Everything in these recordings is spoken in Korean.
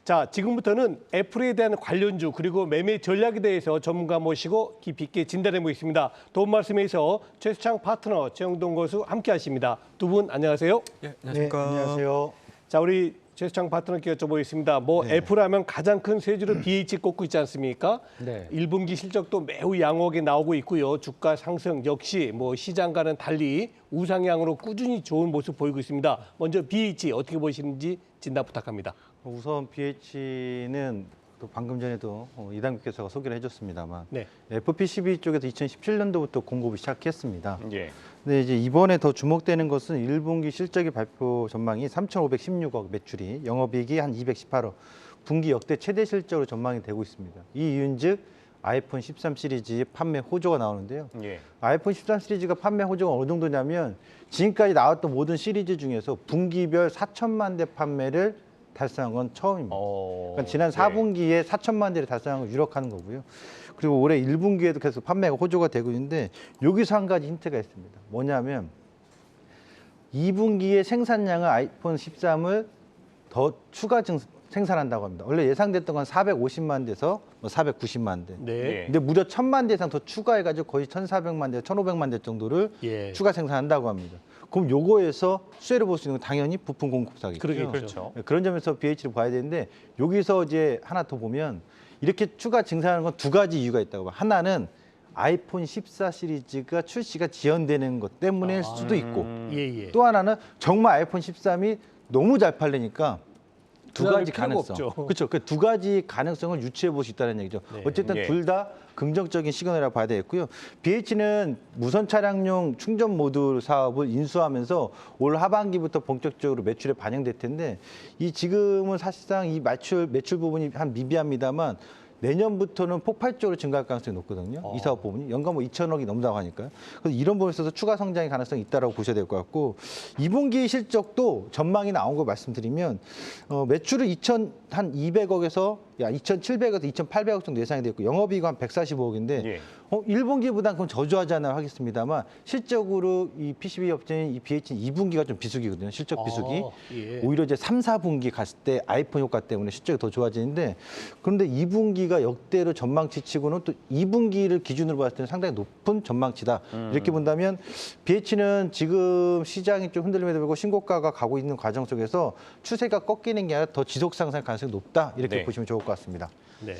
자, 지금부터는 애플에 대한 관련주 그리고 매매 전략에 대해서 전문가 모시고 깊이 있게 진단해 보겠습니다. 도움 말씀에서 최수창 파트너, 최영동 교수 함께하십니다. 두 분 안녕하세요. 네, 안녕하십니까. 네, 안녕하세요. 자, 우리 최수창 파트너께 여쭤보겠습니다. 네. 애플 하면 가장 큰 쇠주로 BH 꼽고 있지 않습니까? 네. 1분기 실적도 매우 양호하게 나오고 있고요. 주가 상승 역시 시장과는 달리 우상향으로 꾸준히 좋은 모습 보이고 있습니다. 먼저 BH 어떻게 보시는지 진단 부탁합니다. 우선 BH는 또 방금 전에도 이담규께서가 소개를 해줬습니다만 네. FP12 쪽에서 2017년도부터 공급을 시작했습니다. 예. 근데 이제 이번에 더 주목되는 것은 1분기 실적의 발표 전망이 3,516억 매출이, 영업이익이 한 218억, 분기 역대 최대 실적으로 전망이 되고 있습니다. 이 이유인즉 아이폰 13 시리즈의 판매 호조가 나오는데요. 예. 아이폰 13 시리즈가 판매 호조가 어느 정도냐면 지금까지 나왔던 모든 시리즈 중에서 분기별 4천만 대 판매를 달성한 건 처음입니다. 그러니까 지난 4분기에 4천만 대를 달성한 걸 유력하는 거고요. 그리고 올해 1분기에도 계속 판매가 호조가 되고 있는데 여기서 한 가지 힌트가 있습니다. 뭐냐면 2분기에 생산량을 아이폰 13을 더 추가 생산한다고 합니다. 원래 예상됐던 건 450만 대에서 490만 대. 네. 근데 무려 1,000만 대 이상 더 추가해가지고 거의 1,400만 대, 1,500만 대 정도를 예. 추가 생산한다고 합니다. 그럼 요거에서 수혜를 볼 수 있는 건 당연히 부품 공급사겠죠. 그렇죠. 그런 점에서 BH를 봐야 되는데 여기서 이제 하나 더 보면 이렇게 추가 증산하는 건 두 가지 이유가 있다고 봐요. 하나는 아이폰 14 시리즈가 출시가 지연되는 것 때문일 수도 있고 예. 또 하나는 정말 아이폰 13이 너무 잘 팔리니까 두 가지 필요가 가능성. 없죠. 그렇죠. 그 두 가지 가능성을 유추해 볼 수 있다는 얘기죠. 네. 어쨌든 예. 둘 다 긍정적인 시그널이라고 봐야 되겠고요. BH는 무선 차량용 충전 모듈 사업을 인수하면서 올 하반기부터 본격적으로 매출에 반영될 텐데 이 지금은 사실상 이 매출 부분이 한 미비합니다만 내년부터는 폭발적으로 증가할 가능성이 높거든요. 이 사업 부분이 연간 2천억이 넘는다고 하니까요. 그래서 이런 부분에 있어서 추가 성장의 가능성이 있다고 보셔야 될 것 같고 2분기 실적도 전망이 나온 거 말씀드리면 매출은 2,200억에서 2,700억에서 2,800억 정도 예상이 되고 영업이익은 한 145억인데 예. 1분기보다는 그건 저조하지 않아 하겠습니다만 실적으로 이 PCB 업체인 이 BH는 2분기가 좀 비수기거든요. 실적 비수기. 예. 오히려 이제 3, 4분기 갔을 때 아이폰 효과 때문에 실적이 더 좋아지는데 그런데 2분기가 역대로 전망치치고는 또 2분기를 기준으로 봤을 때는 상당히 높은 전망치다. 이렇게 본다면 BH는 지금 시장이 좀 흔들림에도 불구하고 신고가가 가고 있는 과정 속에서 추세가 꺾이는 게 아니라 더 지속 상승 가능성이 높다. 이렇게 네. 보시면 좋을 것 같습니다. 네.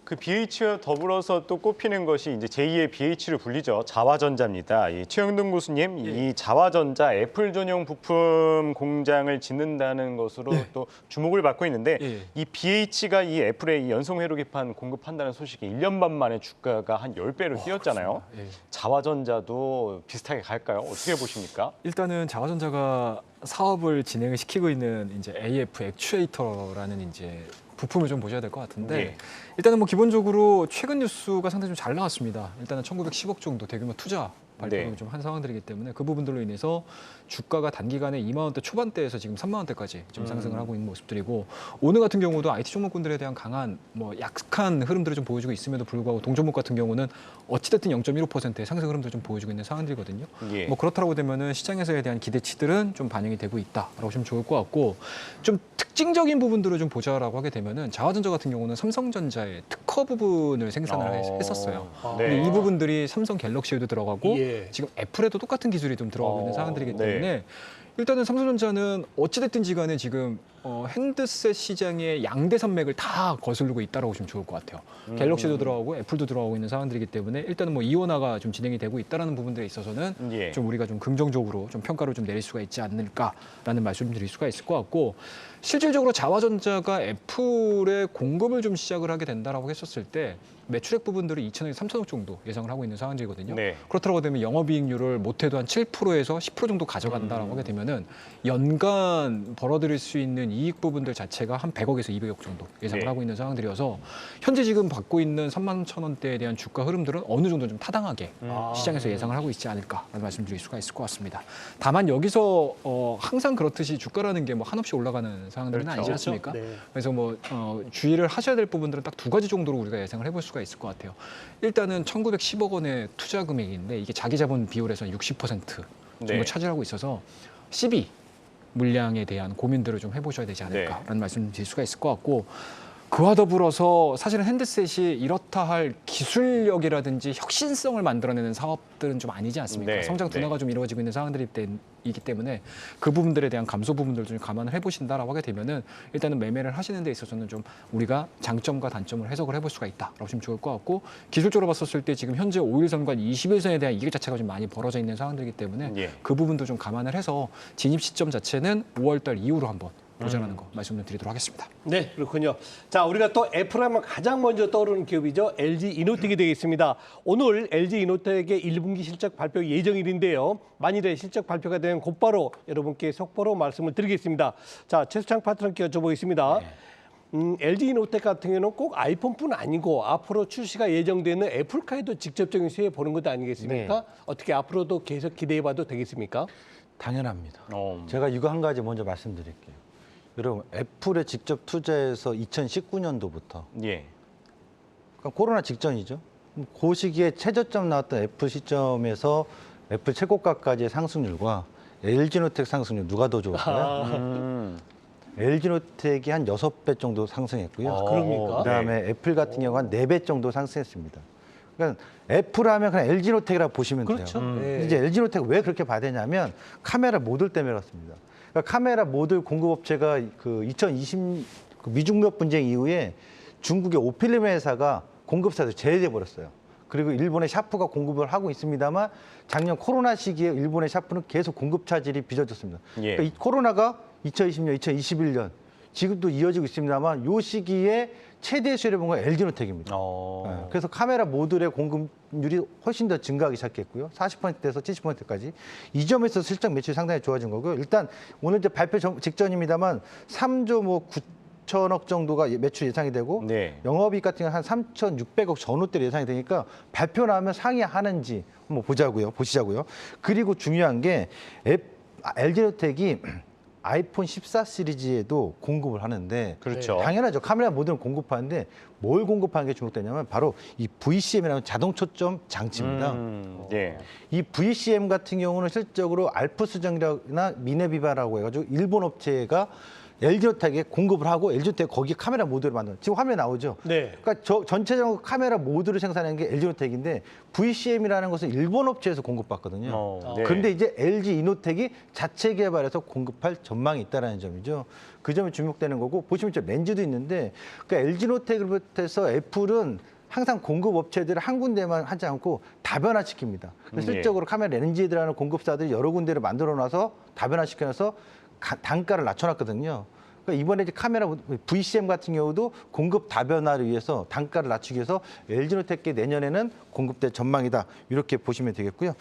그 BH와 더불어서 또 꼽히는 것이 이제 제2의 BH를 불리죠. 자화전자입니다. 이 최영동 교수님, 이 자화전자 애플 전용 부품 공장을 짓는다는 것으로 또 주목을 받고 있는데 이 BH가 이 애플의 이 연성 회로 기판 공급한다는 소식이 1년 반 만에 주가가 한 10배로 뛰었잖아요. 자화전자도 비슷하게 갈까요? 어떻게 보십니까? 일단은 자화전자가 사업을 진행을 시키고 있는 이제 AF 액추에이터라는 이제 부품을 좀 보셔야 될 것 같은데 예. 일단은 뭐 기본적으로 최근 뉴스가 상당히 좀 잘 나왔습니다. 일단은 1,910억 정도 대규모 투자 발표를 네. 좀 한 상황들이기 때문에 그 부분들로 인해서 주가가 단기간에 2만 원대 초반대에서 지금 3만 원대까지 좀 상승을 하고 있는 모습들이고 오늘 같은 경우도 IT 종목군들에 대한 강한 약한 흐름들을 좀 보여주고 있음에도 불구하고 동종목 같은 경우는 어찌됐든 0.15%의 상승 흐름들을 좀 보여주고 있는 상황들이거든요. 예. 뭐 그렇다고 되면은 시장에서에 대한 기대치들은 좀 반영이 되고 있다라고 보시면 좋을 것 같고 좀 특징적인 부분들을 좀 보자라고 하게 되면은 자화전자 같은 경우는 삼성전자의 특허 부분을 생산을 했었어요. 네. 근데 이 부분들이 삼성 갤럭시에도 들어가고 예. 지금 애플에도 똑같은 기술이 좀 들어가고 있는 상황들이기 네. 때문에 일단은 삼성전자는 어찌됐든지 간에 지금 핸드셋 시장의 양대 산맥을 다 거스르고 있다라고 보시면 좋을 것 같아요. 갤럭시도 들어가고 애플도 들어가고 있는 상황들이기 때문에 일단은 뭐 이원화가 좀 진행이 되고 있다라는 부분들에 있어서는 예. 좀 우리가 좀 긍정적으로 좀 평가를 좀 내릴 수가 있지 않을까라는 말씀드릴 수가 있을 것 같고 실질적으로 자화전자가 애플의 공급을 좀 시작을 하게 된다라고 했었을 때 매출액 부분들을 2천에서 3천억 정도 예상을 하고 있는 상황이거든요. 네. 그렇다고 되면 영업이익률을 못해도 한 7%에서 10% 정도 가져간다라고 하게 되면은 연간 벌어들일 수 있는 이익 부분들 자체가 한 100억에서 200억 정도 예상을 네. 하고 있는 상황들이어서 현재 지금 받고 있는 3만 1천 원대에 대한 주가 흐름들은 어느 정도 좀 타당하게 시장에서 예상을 하고 있지 않을까라는 말씀드릴 수가 있을 것 같습니다. 다만 여기서 항상 그렇듯이 주가라는 게 뭐 한없이 올라가는 상황들은 그렇죠. 아니지 않습니까? 네. 그래서 뭐 주의를 하셔야 될 부분들은 딱 두 가지 정도로 우리가 예상을 해볼 수가 있을 것 같아요. 일단은 1,910억 원의 투자 금액인데 이게 자기 자본 비율에서 60% 정도 네. 차지하고 있어서 CB 물량에 대한 고민들을 좀 해보셔야 되지 않을까라는 말씀을 드릴 수가 있을 것 같고 그와 더불어서 사실은 핸드셋이 이렇다 할 기술력이라든지 혁신성을 만들어내는 사업들은 좀 아니지 않습니까? 네, 성장 둔화가 좀 이루어지고 있는 상황들이기 때문에 그 부분들에 대한 감소 부분들을 좀 감안을 해보신다라고 하게 되면은 일단은 매매를 하시는 데 있어서는 좀 우리가 장점과 단점을 해석을 해볼 수가 있다라고 보시면 좋을 것 같고 기술적으로 봤었을 때 지금 현재 5일선과 21일선에 대한 이익 자체가 좀 많이 벌어져 있는 상황들이기 때문에 예. 그 부분도 좀 감안을 해서 진입 시점 자체는 5월달 이후로 한번 도전하는 거 말씀을 드리도록 하겠습니다. 네, 그렇군요. 자, 우리가 또 애플하면 가장 먼저 떠오르는 기업이죠. LG 이노텍이 되겠습니다. 오늘 LG 이노텍의 1분기 실적 발표 예정일인데요. 만일에 실적 발표가 되면 곧바로 여러분께 속보로 말씀을 드리겠습니다. 자, 최수창 파트너께 여쭤보겠습니다. LG 이노텍 같은 경우는 꼭 아이폰뿐 아니고 앞으로 출시가 예정되는 애플카에도 직접적인 수혜 보는 것 아니겠습니까? 네. 어떻게 앞으로도 계속 기대해봐도 되겠습니까? 당연합니다. 어. 제가 이거 한 가지 먼저 말씀드릴게요. 여러분, 애플에 직접 투자해서 2019년도부터 예. 그러니까 코로나 직전이죠. 그 시기에 최저점 나왔던 애플 시점에서 애플 최고가까지의 상승률과 LG노텍 상승률 누가 더 좋을까요? LG노텍이 한 6배 정도 상승했고요. 그럽니까? 그다음에 애플 같은 경우 한 4배 정도 상승했습니다. 그러니까 애플 하면 그냥 LG노텍이라고 보시면 그렇죠. 돼요. 네. 이제 LG노텍 왜 그렇게 봐야 되냐면 카메라 모듈 때문에 그렇습니다. 그러니까 카메라 모듈 공급업체가 그 2020 미중몇 분쟁 이후에 중국의 오필름 회사가 공급사에서 제외돼 버렸어요. 그리고 일본의 샤프가 공급을 하고 있습니다만 작년 코로나 시기에 일본의 샤프는 계속 공급 차질이 빚어졌습니다. 예. 그러니까 이 코로나가 2020년, 2021년 지금도 이어지고 있습니다만 이 시기에 최대 수혜를 본 건 LG노텍입니다. 네, 그래서 카메라 모듈의 공급률이 훨씬 더 증가하기 시작했고요. 40%에서 70%까지. 이 점에서 실적 매출이 상당히 좋아진 거고요. 일단 오늘 이제 발표 직전입니다만 3조 뭐 9천억 정도가 매출 예상이 되고 네. 영업이익 같은 경우는 한 3,600억 전후대로 예상이 되니까 발표 나오면 상회하는지 한번 보시자고요. 그리고 중요한 게 LG노텍이 아이폰 14 시리즈에도 공급을 하는데 그렇죠. 당연하죠. 카메라 모듈을 공급하는데 뭘 공급하는 게 주목되냐면 바로 이 VCM이라는 자동 초점 장치입니다. 예. 이 VCM 같은 경우는 실적으로 알프스정이나 미네비바라고 해가지고 일본 업체가 LG노텍에 공급을 하고 LG노텍 거기 카메라 모듈을 만드는 지금 화면에 나오죠. 네. 그러니까 전체적으로 카메라 모듈을 생산하는 게 LG노텍인데 VCM이라는 것은 일본 업체에서 공급받거든요. 네. 그런데 이제 LG 이노텍이 자체 개발해서 공급할 전망이 있다는 점이죠. 그 점이 주목되는 거고 보시면 저 렌즈도 있는데 그러니까 LG노텍부터 애플은 항상 공급 업체들을 한 군데만 하지 않고 다변화시킵니다. 실적으로 카메라 렌즈에 들어가는 공급사들이 여러 군데를 만들어놔서 다변화시켜서 단가를 낮춰놨거든요. 그러니까 이번에 이제 카메라 VCM 같은 경우도 공급 다변화를 위해서 단가를 낮추기 위해서 LG노텍의 내년에는 공급될 전망이다. 이렇게 보시면 되겠고요.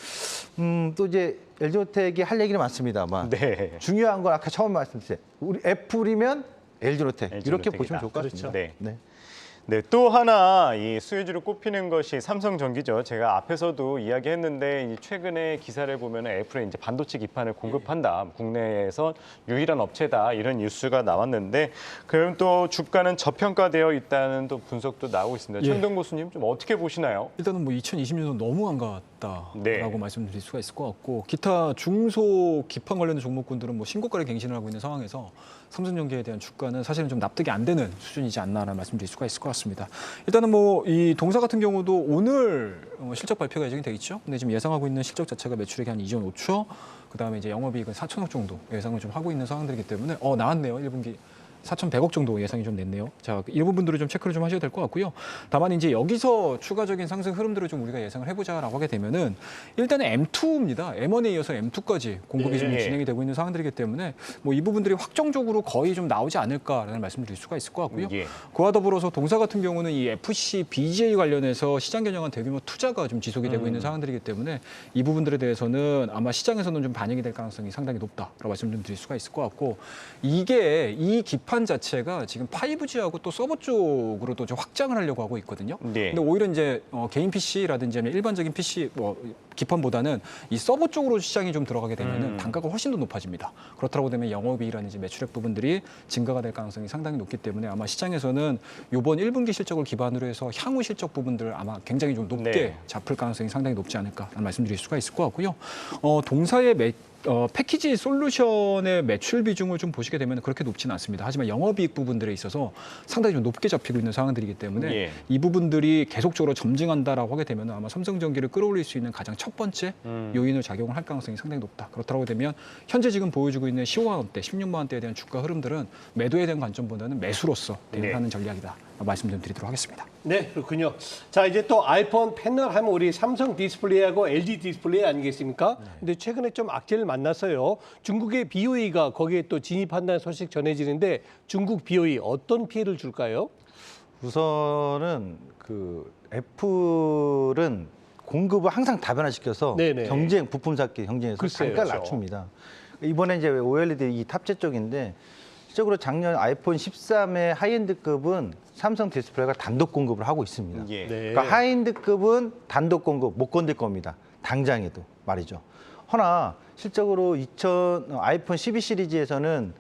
또 이제 LG노텍이 할 얘기는 많습니다만 네. 중요한 건 아까 처음 말씀드렸어요. 우리 애플이면 LG노텍 이렇게 LG노텍이다. 보시면 좋을 것 같습니다. 그렇죠. 네. 네, 또 하나 이 수혜주로 꼽히는 것이 삼성전기죠. 제가 앞에서도 이야기했는데 이 최근에 기사를 보면 애플에 이제 반도체 기판을 공급한다. 국내에서 유일한 업체다. 이런 뉴스가 나왔는데 그럼 또 주가는 저평가되어 있다는 또 분석도 나오고 있습니다. 예. 최은동 교수님 좀 어떻게 보시나요? 일단은 뭐 2020년도 너무 안 갔다라고 네. 말씀드릴 수가 있을 것 같고 기타 중소 기판 관련된 종목군들은 뭐 신고가를 갱신을 하고 있는 상황에서 삼성전기에 대한 주가는 사실은 좀 납득이 안 되는 수준이지 않나라는 말씀드릴 수가 있을 것 같습니다. 일단은 뭐 이 동사 같은 경우도 오늘 실적 발표가 예정이 돼 있죠. 근데 지금 예상하고 있는 실적 자체가 매출액이 한 2조 5초, 그다음에 이제 영업이익은 4천억 정도 예상을 좀 하고 있는 상황들이기 때문에 나왔네요. 1분기 4,100억 정도 예상이 좀 냈네요. 자, 이 부분들을 좀 체크를 좀 하셔야 될 것 같고요. 다만 이제 여기서 추가적인 상승 흐름들을 좀 우리가 예상을 해보자라고 하게 되면은 일단은 M2입니다. M1에 이어서 M2까지 공급이 좀 예. 진행이 되고 있는 상황들이기 때문에 뭐 이 부분들이 확정적으로 거의 좀 나오지 않을까라는 말씀드릴 수가 있을 것 같고요. 예. 그와 더불어서 동사 같은 경우는 이 FC, BGA 관련해서 시장 겨냥한 대규모 투자가 좀 지속이 되고 있는 상황들이기 때문에 이 부분들에 대해서는 아마 시장에서는 좀 반영이 될 가능성이 상당히 높다라고 말씀 좀 드릴 수가 있을 것 같고 이게 이 기판 자체가 지금 5G하고 또 서버 쪽으로도 좀 확장을 하려고 하고 있거든요. 네. 근데 오히려 이제 개인 PC라든지 아니면 일반적인 PC 기판보다는 이 서버 쪽으로 시장이 좀 들어가게 되면은 단가가 훨씬 더 높아집니다. 그렇다고 되면 영업이익이라든지 매출액 부분들이 증가가 될 가능성이 상당히 높기 때문에 아마 시장에서는 이번 1분기 실적을 기반으로 해서 향후 실적 부분들을 아마 굉장히 좀 높게 네. 잡을 가능성이 상당히 높지 않을까라는 말씀드릴 수가 있을 것 같고요. 동사의 패키지 솔루션의 매출 비중을 좀 보시게 되면 그렇게 높지는 않습니다. 하지만 영업이익 부분들에 있어서 상당히 좀 높게 잡히고 있는 상황들이기 때문에 예. 이 부분들이 계속적으로 점증한다라고 하게 되면 아마 삼성전기를 끌어올릴 수 있는 가장 첫 번째 요인을 작용을 할 가능성이 상당히 높다. 그렇다고 되면 현재 지금 보여주고 있는 15만 원대, 16만 원대에 대한 주가 흐름들은 매도에 대한 관점보다는 매수로서 대응하는 전략이다. 말씀 좀 드리도록 하겠습니다. 네, 그렇군요. 자, 이제 또 아이폰 패널 하면 우리 삼성 디스플레이하고 LG 디스플레이 아니겠습니까? 근데 최근에 좀 악재를 만났어요. 중국의 BOE가 거기에 또 진입한다는 소식 전해지는데 중국 BOE 어떤 피해를 줄까요? 우선은 그 애플은 공급을 항상 다변화시켜서 네네. 경쟁 부품 쌓기 경쟁에서 글쎄요, 단가를 그렇죠. 낮춥니다. 이번에 이제 OLED 이 탑재 쪽인데 실적으로 작년 아이폰 13의 하이엔드급은 삼성 디스플레이가 단독 공급을 하고 있습니다. 예. 네. 그러니까 하이엔드급은 단독 공급 못 건들 겁니다. 당장에도 말이죠. 허나 실적으로 아이폰 12 시리즈에서는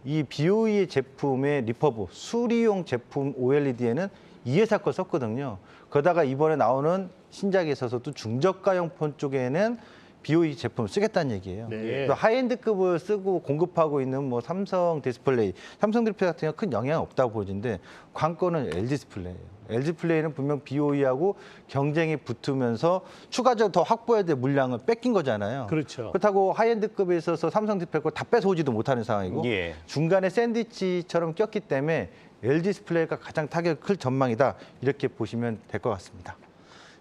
이 BOE 제품의 리퍼브 수리용 제품 OLED에는 이 회사 걸 썼거든요. 그러다가 이번에 나오는 신작에 있어서도 중저가형 폰 쪽에는 BOE 제품을 쓰겠다는 얘기예요. 네. 그래서 하이엔드급을 쓰고 공급하고 있는 뭐 삼성 디스플레이 같은 경우는 큰 영향이 없다고 보여지는데 관건은 LG 디스플레이예요. LG 디스플레이는 분명 BOE하고 경쟁이 붙으면서 추가적으로 더 확보해야 될 물량을 뺏긴 거잖아요. 그렇죠. 그렇다고 하이엔드급에 있어서 삼성 디스플레이 걸 다 뺏어오지도 못하는 상황이고 예. 중간에 샌드위치처럼 꼈기 때문에 LG 디스플레이가 가장 타격이 클 전망이다. 이렇게 보시면 될 것 같습니다.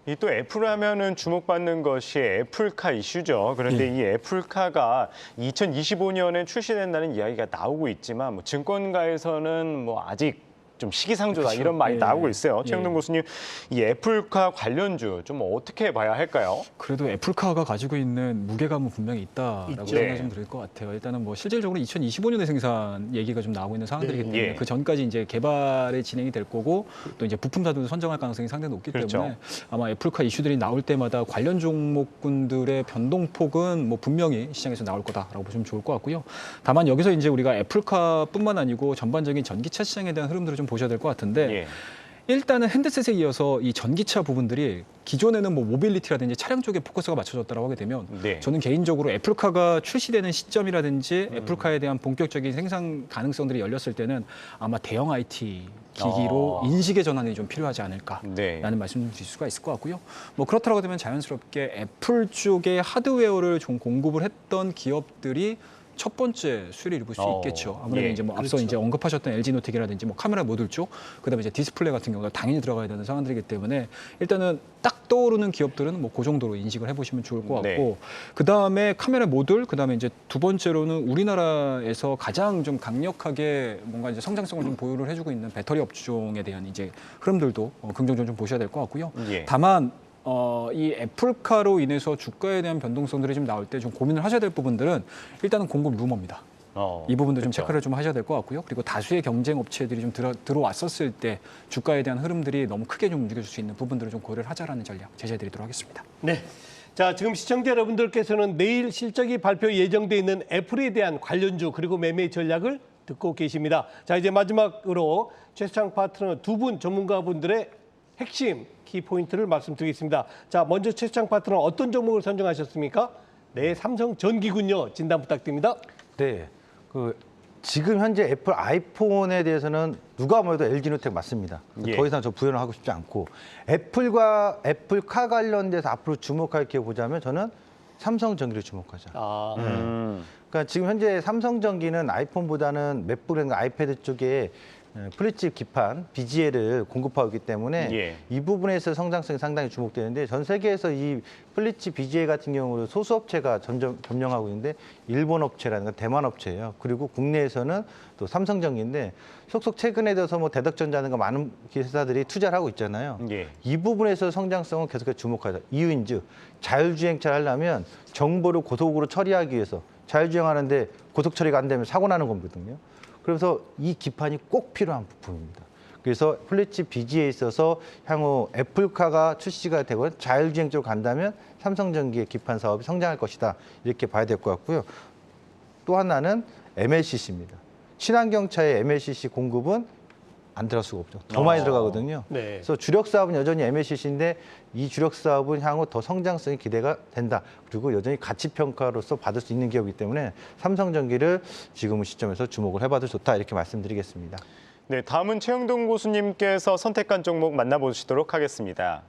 이 또 애플 하면은 주목받는 것이 애플카 이슈죠. 그런데 이 애플카가 2025년에 출시된다는 이야기가 나오고 있지만 뭐 증권가에서는 뭐 아직 좀 시기상조다 그렇죠. 이런 말이 예. 나오고 있어요. 예. 최영동 교수님, 이 애플카 관련주 좀 어떻게 봐야 할까요? 그래도 애플카가 가지고 있는 무게감은 분명히 있다라고 있죠. 생각 네. 좀 들 것 같아요. 일단은 뭐 실질적으로 2025년에 생산 얘기가 좀 나오고 있는 상황들이기 네. 때문에 예. 그 전까지 이제 개발이 진행이 될 거고 또 이제 부품사들도 선정할 가능성이 상당히 높기 그렇죠. 때문에 아마 애플카 이슈들이 나올 때마다 관련 종목군들의 변동폭은 뭐 분명히 시장에서 나올 거다라고 보시면 좋을 것 같고요. 다만 여기서 이제 우리가 애플카뿐만 아니고 전반적인 전기차 시장에 대한 흐름들을 좀 보셔야 될 것 같은데 예. 일단은 핸드셋에 이어서 이 전기차 부분들이 기존에는 뭐 모빌리티라든지 차량 쪽에 포커스가 맞춰졌다고 하게 되면 네. 저는 개인적으로 애플카가 출시되는 시점이라든지 애플카에 대한 본격적인 생산 가능성들이 열렸을 때는 아마 대형 IT 기기로 인식의 전환이 좀 필요하지 않을까라는 네. 말씀을 드릴 수가 있을 것 같고요. 뭐 그렇다고 되면 자연스럽게 애플 쪽에 하드웨어를 좀 공급을 했던 기업들이 첫 번째 수혜를 입을 수 있겠죠. 아무래도 예, 이제 뭐 앞서 그렇죠. 이제 언급하셨던 LG노텍이라든지 뭐 카메라 모듈 쪽, 그다음에 이제 디스플레이 같은 경우도 당연히 들어가야 되는 상황들이기 때문에 일단은 딱 떠오르는 기업들은 뭐 그 정도로 인식을 해보시면 좋을 것 같고, 네. 그다음에 카메라 모듈, 그다음에 이제 두 번째로는 우리나라에서 가장 좀 강력하게 뭔가 이제 성장성을 좀 보유를 해주고 있는 배터리 업종에 대한 이제 흐름들도 긍정적으로 좀 보셔야 될 것 같고요. 예. 다만 이 애플카로 인해서 주가에 대한 변동성들이 좀 나올 때 좀 고민을 하셔야 될 부분들은 일단은 공급 루머입니다. 이 부분도 좀 그렇죠. 체크를 좀 하셔야 될 것 같고요. 그리고 다수의 경쟁 업체들이 좀 들어왔었을 때 주가에 대한 흐름들이 너무 크게 좀 움직여줄 수 있는 부분들을 좀 고려를 하자라는 전략 제시해드리도록 하겠습니다. 네. 자, 지금 시청자 여러분들께서는 내일 실적이 발표 예정돼 있는 애플에 대한 관련주 그리고 매매 전략을 듣고 계십니다. 자, 이제 마지막으로 최수창 파트너 두 분 전문가분들의 핵심 키포인트를 말씀드리겠습니다. 자, 먼저 최수창 파트너 어떤 종목을 선정하셨습니까? 네, 삼성전기군요. 진단 부탁드립니다. 네, 지금 현재 애플 아이폰에 대해서는 누가 뭐래도 LG노텍 맞습니다. 예. 더 이상 저 부연을 하고 싶지 않고 애플과 애플카 관련돼서 앞으로 주목할 기업 보자면 저는 삼성전기를 주목하자. 아, 그러니까 지금 현재 삼성전기는 아이폰보다는 맥북이나 아이패드 쪽에 플립칩 기판 BGA를 공급하고 있기 때문에 예. 이 부분에서 성장성이 상당히 주목되는데 전 세계에서 이 플립칩 BGA 같은 경우는 소수 업체가 점점 점령하고 있는데 일본 업체라든가 대만 업체예요. 그리고 국내에서는 또 삼성전기인데 속속 최근에 들어서 뭐 대덕전자든가 많은 회사들이 투자를 하고 있잖아요. 예. 이 부분에서 성장성은 계속해서 주목하자. 이유인즉 자율주행차를 하려면 정보를 고속으로 처리하기 위해서 자율주행하는데 고속 처리가 안 되면 사고 나는 거거든요. 그래서 이 기판이 꼭 필요한 부품입니다. 그래서 플립칩 BGA에 있어서 향후 애플카가 출시가 되고 자율주행 쪽으로 간다면 삼성전기의 기판 사업이 성장할 것이다. 이렇게 봐야 될 것 같고요. 또 하나는 MLCC입니다. 친환경차의 MLCC 공급은 안 들어갈 수가 없죠. 더 많이 들어가거든요. 네. 그래서 주력 사업은 여전히 MLCC인데 이 주력 사업은 향후 더 성장성이 기대가 된다. 그리고 여전히 가치 평가로서 받을 수 있는 기업이기 때문에 삼성전기를 지금 시점에서 주목을 해봐도 좋다 이렇게 말씀드리겠습니다. 네, 다음은 최영동 고수님께서 선택한 종목 만나보시도록 하겠습니다.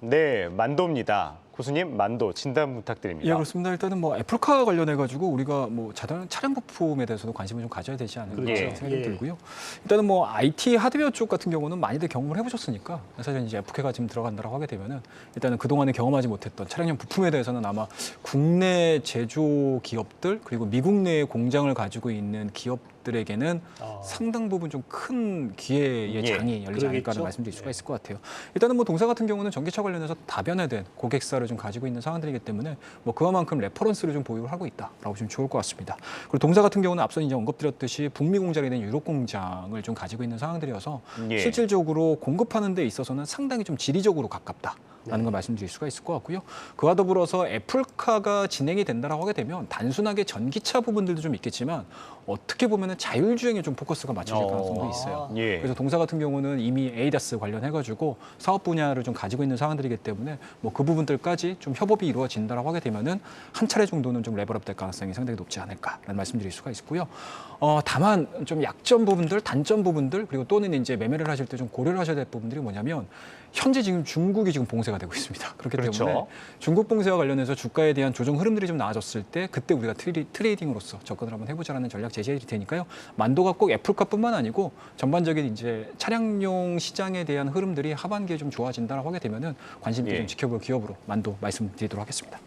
네, 만도입니다. 고수님, 만도 진단 부탁드립니다. 예, 그렇습니다. 일단은 뭐 애플카 관련해 가지고 우리가 뭐 차량 부품에 대해서도 관심을 좀 가져야 되지 않을까 그렇죠. 생각이 예. 들고요. 일단은 뭐 IT 하드웨어 쪽 같은 경우는 많이들 경험을 해보셨으니까 사실 이제 애플카가 지금 들어간다고 하게 되면은 일단은 그 동안에 경험하지 못했던 차량용 부품에 대해서는 아마 국내 제조 기업들 그리고 미국 내에 공장을 가지고 있는 기업들에게는 상당 부분 좀 큰 기회의 예, 장이 열리지 않을까라는 그러겠죠. 말씀드릴 수가 있을 것 같아요. 일단은 뭐 동사 같은 경우는 전기차 관련해서 다변화된 고객사를 좀 가지고 있는 상황들이기 때문에 뭐 그만큼 레퍼런스를 좀 보유를 하고 있다라고 보시면 좋을 것 같습니다. 그리고 동사 같은 경우는 앞서 이제 언급드렸듯이 북미 공장이 된 유럽 공장을 좀 가지고 있는 상황들이어서 예. 실질적으로 공급하는 데 있어서는 상당히 좀 지리적으로 가깝다라는 걸 말씀드릴 수가 있을 것 같고요. 그와 더불어서 애플카가 진행이 된다라고 하게 되면 단순하게 전기차 부분들도 좀 있겠지만 어떻게 보면은 자율주행에 좀 포커스가 맞춰질 가능성도 있어요. 예. 그래서 동사 같은 경우는 이미 ADAS 관련해가지고 사업 분야를 좀 가지고 있는 상황들이기 때문에 뭐 그 부분들까지 좀 협업이 이루어진다라고 하게 되면은 한 차례 정도는 좀 레벨업 될 가능성이 상당히 높지 않을까라는 말씀드릴 수가 있고요. 다만 좀 약점 부분들, 단점 부분들 그리고 또는 이제 매매를 하실 때 좀 고려를 하셔야 될 부분들이 뭐냐면 현재 지금 중국이 지금 봉쇄가 되고 있습니다. 그렇기 그렇죠. 때문에 중국 봉쇄와 관련해서 주가에 대한 조정 흐름들이 좀 나아졌을 때 그때 우리가 트레이딩으로서 접근을 한번 해보자라는 전략 제시해 드릴 테니까요. 만도가 꼭 애플카뿐만 아니고 전반적인 이제 차량용 시장에 대한 흐름들이 하반기에 좀 좋아진다라고 하게 되면은 관심 있게 예. 좀 지켜볼 기업으로 만도 말씀드리도록 하겠습니다.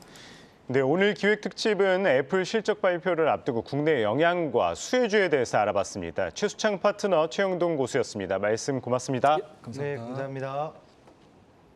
네, 오늘 기획 특집은 애플 실적 발표를 앞두고 국내 영향과 수혜주에 대해서 알아봤습니다. 최수창 파트너 최영동 고수였습니다. 말씀 고맙습니다. 감사합니다. 네, 감사합니다.